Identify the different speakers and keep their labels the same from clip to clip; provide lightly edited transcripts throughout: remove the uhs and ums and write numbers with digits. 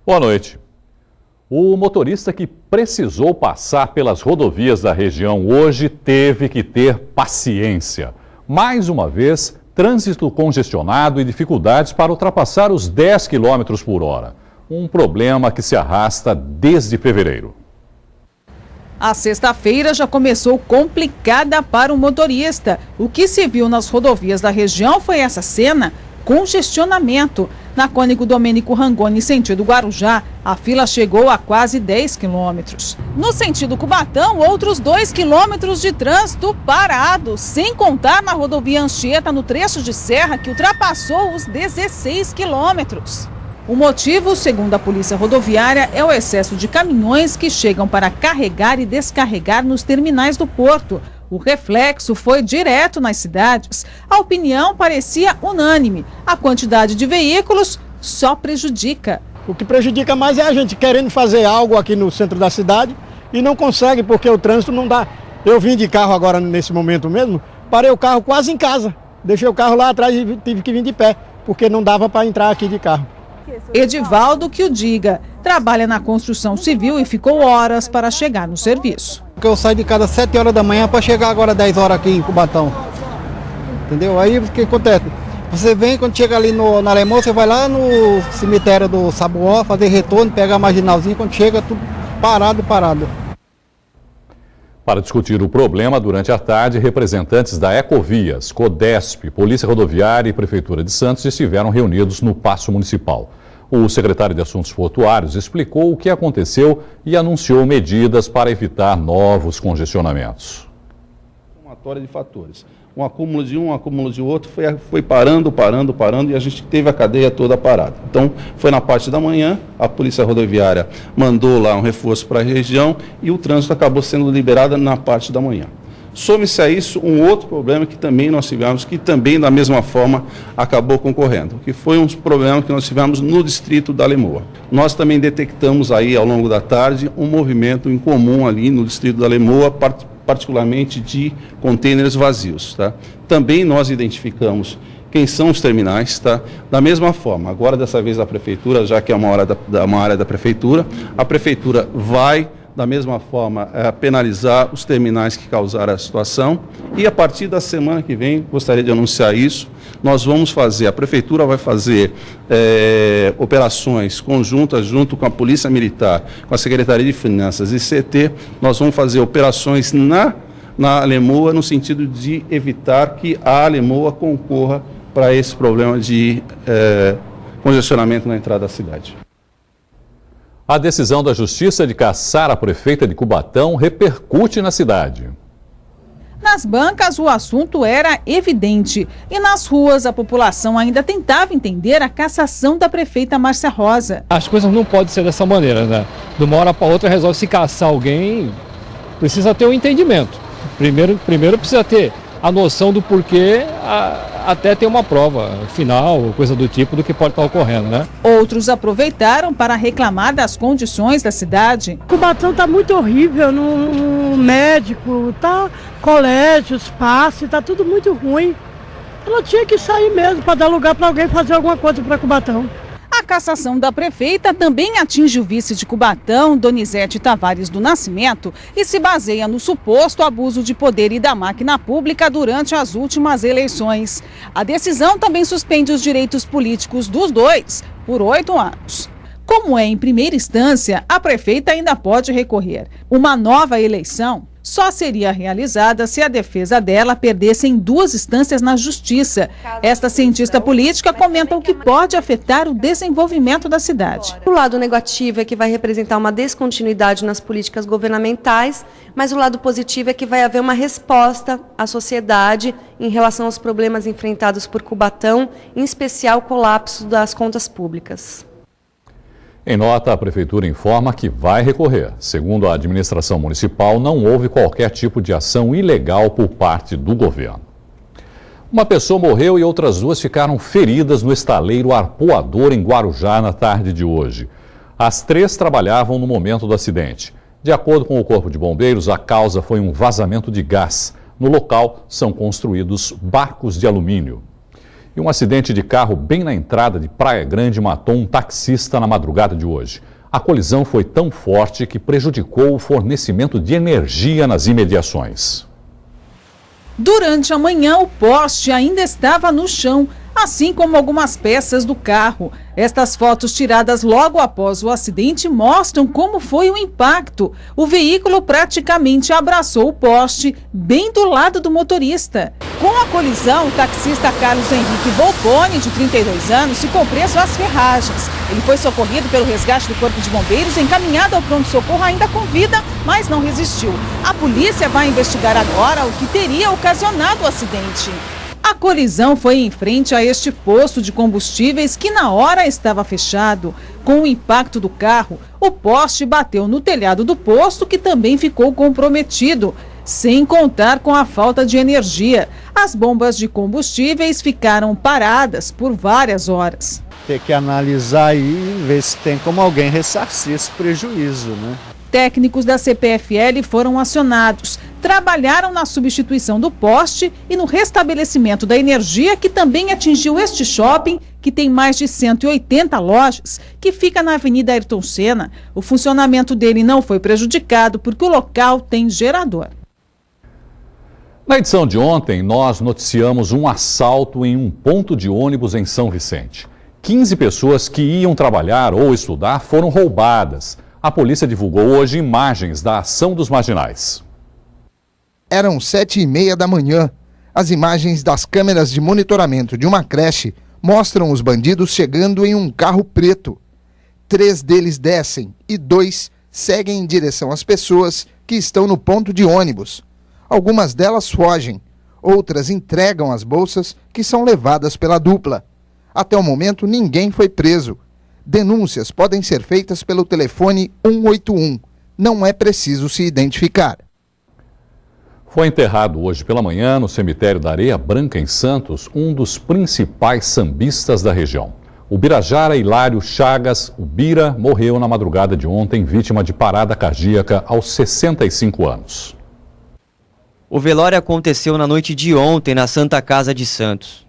Speaker 1: Boa noite. O motorista que precisou passar pelas rodovias da região hoje teve que ter paciência. Mais uma vez, trânsito congestionado e dificuldades para ultrapassar os 10 km por hora. Um problema que se arrasta desde fevereiro.
Speaker 2: A sexta-feira já começou complicada para o motorista. O que se viu nas rodovias da região foi essa cena: congestionamento. Na Cônigo Domênico Rangoni, sentido Guarujá, a fila chegou a quase 10 quilômetros. No sentido Cubatão, outros 2 quilômetros de trânsito parado, sem contar na rodovia Anchieta, no trecho de serra, que ultrapassou os 16 quilômetros. O motivo, segundo a Polícia Rodoviária, é o excesso de caminhões que chegam para carregar e descarregar nos terminais do porto. O reflexo foi direto nas cidades. A opinião parecia unânime. A quantidade de veículos só prejudica.
Speaker 3: O que prejudica mais é a gente querendo fazer algo aqui no centro da cidade e não consegue porque o trânsito não dá. Eu vim de carro agora nesse momento mesmo, parei o carro quase em casa. Deixei o carro lá atrás e tive que vir de pé, porque não dava para entrar aqui de carro.
Speaker 2: Edivaldo que o diga, trabalha na construção civil e ficou horas para chegar no serviço.
Speaker 4: Eu saio de casa às 7 horas da manhã para chegar agora às 10 horas aqui em Cubatão. Entendeu? Aí o que acontece? Você vem, quando chega ali na Alemão, você vai lá no cemitério do Sabuó, fazer retorno, pegar a marginalzinha, quando chega tudo parado.
Speaker 1: Para discutir o problema, durante a tarde, representantes da Ecovias, Codesp, Polícia Rodoviária e Prefeitura de Santos estiveram reunidos no Paço Municipal. O secretário de Assuntos Portuários explicou o que aconteceu e anunciou medidas para evitar novos congestionamentos.
Speaker 5: Somatória de fatores. Um acúmulo de um acúmulo de outro, foi parando e a gente teve a cadeia toda parada. Então, foi na parte da manhã, a Polícia Rodoviária mandou lá um reforço para a região e o trânsito acabou sendo liberado na parte da manhã. Some-se a isso um outro problema que também nós tivemos, que também da mesma forma acabou concorrendo, que foi um problema que nós tivemos no distrito da Lemoa. Nós também detectamos aí ao longo da tarde um movimento em comum ali no distrito da Lemoa, particularmente de contêineres vazios. Tá? Também nós identificamos quem são os terminais, tá? Da mesma forma, agora dessa vez a Prefeitura, já que é uma área da Prefeitura, a Prefeitura vai da mesma forma, penalizar os terminais que causaram a situação. E a partir da semana que vem, gostaria de anunciar isso, nós vamos fazer, a Prefeitura vai fazer operações conjuntas junto com a Polícia Militar, com a Secretaria de Finanças e CT, nós vamos fazer operações na Lemoa, no sentido de evitar que a Lemoa concorra para esse problema de congestionamento na entrada da cidade.
Speaker 1: A decisão da Justiça de caçar a prefeita de Cubatão repercute na cidade.
Speaker 2: Nas bancas, o assunto era evidente. E nas ruas, a população ainda tentava entender a cassação da prefeita Márcia Rosa.
Speaker 6: As coisas não podem ser dessa maneira, né? De uma hora para outra resolve se caçar alguém, precisa ter um entendimento. Primeiro precisa ter a noção do porquê, até ter uma prova final, coisa do tipo, do que pode estar ocorrendo, né?
Speaker 2: Outros aproveitaram para reclamar das condições da cidade.
Speaker 7: Cubatão está muito horrível, no médico, tá colégio, espaço, está tudo muito ruim. Ela tinha que sair mesmo para dar lugar para alguém fazer alguma coisa para Cubatão.
Speaker 2: A cassação da prefeita também atinge o vice de Cubatão, Donizete Tavares do Nascimento, e se baseia no suposto abuso de poder e da máquina pública durante as últimas eleições. A decisão também suspende os direitos políticos dos dois por 8 anos. Como é em primeira instância, a prefeita ainda pode recorrer. Uma nova eleição só seria realizada se a defesa dela perdesse em 2 instâncias na justiça. Esta cientista política comenta o que pode afetar o desenvolvimento da cidade.
Speaker 8: O lado negativo é que vai representar uma descontinuidade nas políticas governamentais, mas o lado positivo é que vai haver uma resposta à sociedade em relação aos problemas enfrentados por Cubatão, em especial o colapso das contas públicas.
Speaker 1: Em nota, a Prefeitura informa que vai recorrer. Segundo a administração municipal, não houve qualquer tipo de ação ilegal por parte do governo. Uma pessoa morreu e outras 2 ficaram feridas no estaleiro Arpoador, em Guarujá, na tarde de hoje. As 3 trabalhavam no momento do acidente. De acordo com o Corpo de Bombeiros, a causa foi um vazamento de gás. No local, são construídos barcos de alumínio. E um acidente de carro bem na entrada de Praia Grande matou um taxista na madrugada de hoje. A colisão foi tão forte que prejudicou o fornecimento de energia nas imediações.
Speaker 2: Durante a manhã, o poste ainda estava no chão, assim como algumas peças do carro. Estas fotos tiradas logo após o acidente mostram como foi o impacto. O veículo praticamente abraçou o poste, bem do lado do motorista. Com a colisão, o taxista Carlos Henrique Volpone, de 32 anos, ficou preso às ferragens. Ele foi socorrido pelo resgate do Corpo de Bombeiros, encaminhado ao pronto-socorro ainda com vida, mas não resistiu. A polícia vai investigar agora o que teria ocasionado o acidente. A colisão foi em frente a este posto de combustíveis que na hora estava fechado. Com o impacto do carro, o poste bateu no telhado do posto, que também ficou comprometido, sem contar com a falta de energia. As bombas de combustíveis ficaram paradas por várias horas.
Speaker 9: Tem que analisar aí e ver se tem como alguém ressarcir esse prejuízo, né?
Speaker 2: Técnicos da CPFL foram acionados, trabalharam na substituição do poste e no restabelecimento da energia, que também atingiu este shopping, que tem mais de 180 lojas, que fica na Avenida Ayrton Senna. O funcionamento dele não foi prejudicado porque o local tem gerador.
Speaker 1: Na edição de ontem, nós noticiamos um assalto em um ponto de ônibus em São Vicente. 15 pessoas que iam trabalhar ou estudar foram roubadas. A polícia divulgou hoje imagens da ação dos marginais.
Speaker 10: Eram 7h30 da manhã. As imagens das câmeras de monitoramento de uma creche mostram os bandidos chegando em um carro preto. 3 deles descem e 2 seguem em direção às pessoas que estão no ponto de ônibus. Algumas delas fogem, outras entregam as bolsas que são levadas pela dupla. Até o momento, ninguém foi preso. Denúncias podem ser feitas pelo telefone 181. Não é preciso se identificar.
Speaker 1: Foi enterrado hoje pela manhã no cemitério da Areia Branca, em Santos, um dos principais sambistas da região. O birajara Hilário Chagas, o Bira, morreu na madrugada de ontem, vítima de parada cardíaca aos 65 anos.
Speaker 11: O velório aconteceu na noite de ontem na Santa Casa de Santos.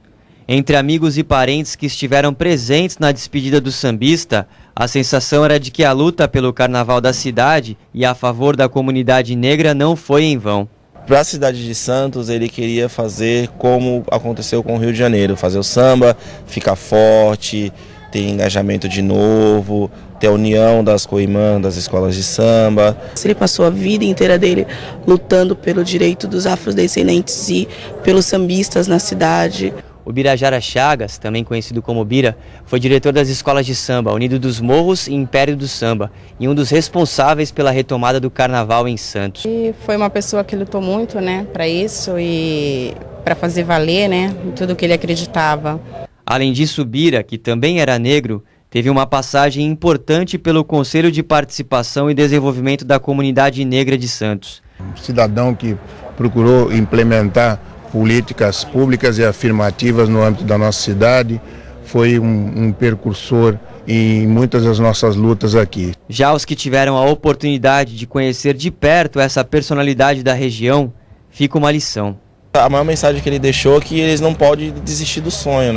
Speaker 11: Entre amigos e parentes que estiveram presentes na despedida do sambista, a sensação era de que a luta pelo carnaval da cidade e a favor da comunidade negra não foi em vão.
Speaker 12: Para a cidade de Santos, ele queria fazer como aconteceu com o Rio de Janeiro, fazer o samba, ficar forte, ter engajamento de novo, ter a união das coimãs, das escolas de samba.
Speaker 13: Ele passou a vida inteira dele lutando pelo direito dos afrodescendentes e pelos sambistas na cidade.
Speaker 11: O Birajara Chagas, também conhecido como Bira, foi diretor das escolas de samba, Unido dos Morros e Império do Samba, e um dos responsáveis pela retomada do carnaval em Santos.
Speaker 14: E foi uma pessoa que lutou muito, para isso e para fazer valer, tudo que ele acreditava.
Speaker 11: Além disso, Bira, que também era negro, teve uma passagem importante pelo Conselho de Participação e Desenvolvimento da Comunidade Negra de Santos.
Speaker 15: Um cidadão que procurou implementar políticas públicas e afirmativas no âmbito da nossa cidade, foi um precursor em muitas das nossas lutas aqui.
Speaker 11: Já os que tiveram a oportunidade de conhecer de perto essa personalidade da região, fica uma lição.
Speaker 12: A maior mensagem que ele deixou é que eles não podem desistir do sonho,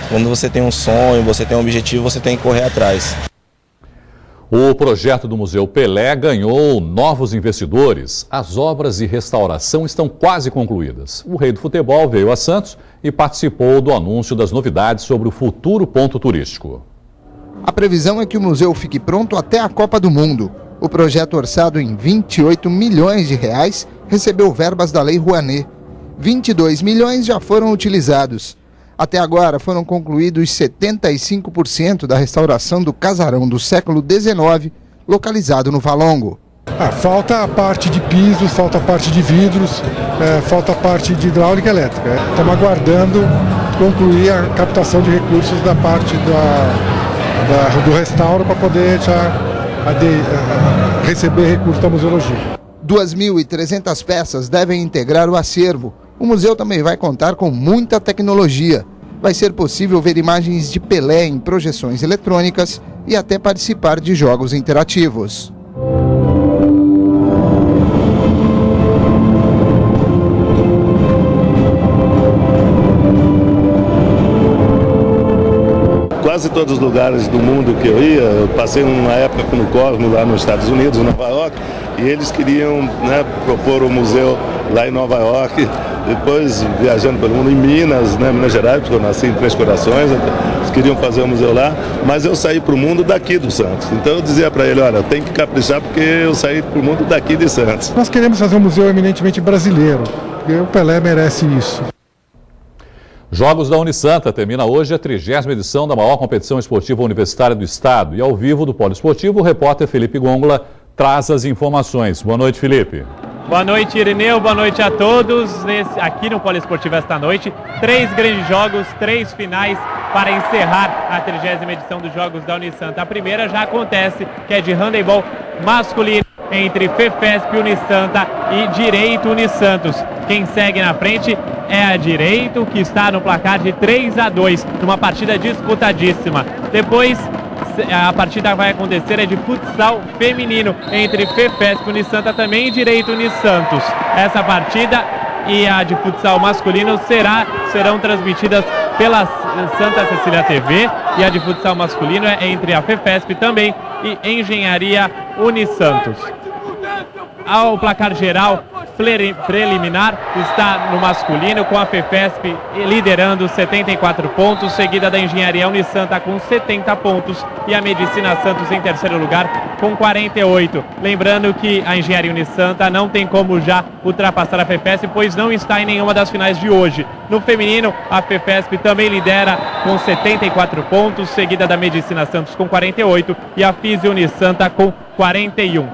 Speaker 12: Quando você tem um sonho, você tem um objetivo, você tem que correr atrás.
Speaker 1: O projeto do Museu Pelé ganhou novos investidores. As obras de restauração estão quase concluídas. O rei do futebol veio a Santos e participou do anúncio das novidades sobre o futuro ponto turístico.
Speaker 10: A previsão é que o museu fique pronto até a Copa do Mundo. O projeto, orçado em 28 milhões de reais, recebeu verbas da Lei Rouanet. 22 milhões já foram utilizados. Até agora foram concluídos 75% da restauração do casarão do século XIX, localizado no Valongo.
Speaker 16: Falta a parte de pisos, falta a parte de vidros, falta a parte de hidráulica elétrica. Estamos aguardando concluir a captação de recursos da parte do restauro para poder já receber recursos da museologia.
Speaker 10: 2.300 peças devem integrar o acervo. O museu também vai contar com muita tecnologia. Vai ser possível ver imagens de Pelé em projeções eletrônicas e até participar de jogos interativos.
Speaker 17: quase todos os lugares do mundo que eu ia. Eu passei uma época no Cosmo, lá nos Estados Unidos, em Nova York, e eles queriam, né, propor um museu lá em Nova York. Depois, viajando pelo mundo, em Minas, né, Minas Gerais, porque eu nasci em Três Corações, eles queriam fazer um museu lá, mas eu saí para o mundo daqui do Santos. Então eu dizia para ele, olha, tem que caprichar porque eu saí para o mundo daqui de Santos.
Speaker 16: Nós queremos fazer um museu eminentemente brasileiro, e o Pelé merece isso.
Speaker 1: Jogos da Unisanta termina hoje a 30ª edição da maior competição esportiva universitária do estado. E ao vivo do Polo Esportivo, o repórter Felipe Gongola traz as informações. Boa noite, Felipe.
Speaker 18: Boa noite, Irineu. Boa noite a todos. Aqui no Polo Esportivo esta noite, 3 grandes jogos, 3 finais para encerrar a 30ª edição dos Jogos da Unisanta. A primeira já acontece, que é de handebol masculino entre FEFESP Unisanta e Direito Unisantos. Quem segue na frente é a Direito, que está no placar de 3-2, numa partida disputadíssima. Depois, a partida vai acontecer é de futsal feminino entre FEFESP Unisanta também e Direito Unisantos. Essa partida e a de futsal masculino serão transmitidas pela Santa Cecília TV, e a de futsal masculino é entre a FEFESP também e Engenharia Unisantos. Ao placar geral preliminar está no masculino, com a FEFESP liderando 74 pontos, seguida da Engenharia Unisanta com 70 pontos e a Medicina Santos em terceiro lugar com 48. Lembrando que a Engenharia Unisanta não tem como já ultrapassar a FEFESP, pois não está em nenhuma das finais de hoje. No feminino, a FEFESP também lidera com 74 pontos, seguida da Medicina Santos com 48 e a Físio Unisanta com 41.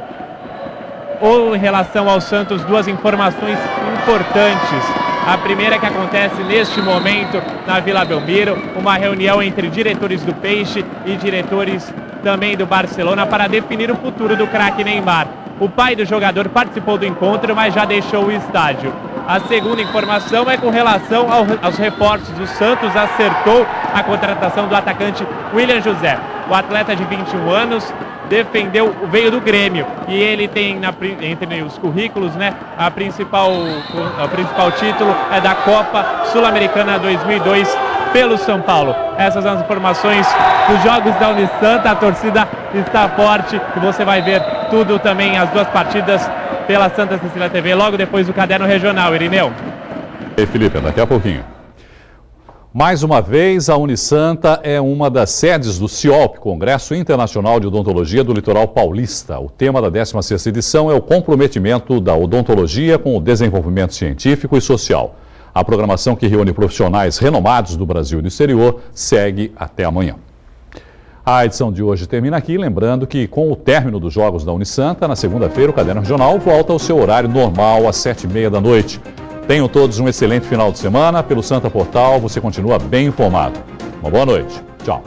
Speaker 18: Ou em relação ao Santos, 2 informações importantes. A primeira que acontece neste momento na Vila Belmiro, uma reunião entre diretores do Peixe e diretores também do Barcelona para definir o futuro do craque Neymar. O pai do jogador participou do encontro, mas já deixou o estádio. A segunda informação é com relação aos reforços. O Santos acertou a contratação do atacante William José. O atleta de 21 anos veio do Grêmio e ele tem entre os currículos, né, o principal título é da Copa Sul-Americana 2002 pelo São Paulo. Essas são as informações dos Jogos da Unisanta. A torcida está forte e você vai ver tudo também, as 2 partidas pela Santa Cecília TV logo depois do Caderno Regional. Irineu.
Speaker 1: E Felipe, daqui a pouquinho. Mais uma vez, a Unisanta é uma das sedes do CIOP, Congresso Internacional de Odontologia do Litoral Paulista. O tema da 16ª edição é o comprometimento da odontologia com o desenvolvimento científico e social. A programação, que reúne profissionais renomados do Brasil e do exterior, segue até amanhã. A edição de hoje termina aqui, lembrando que com o término dos Jogos da Unisanta, na segunda-feira o Caderno Regional volta ao seu horário normal às 7h30 da noite. Tenham todos um excelente final de semana. Pelo Santa Portal, você continua bem informado. Uma boa noite. Tchau.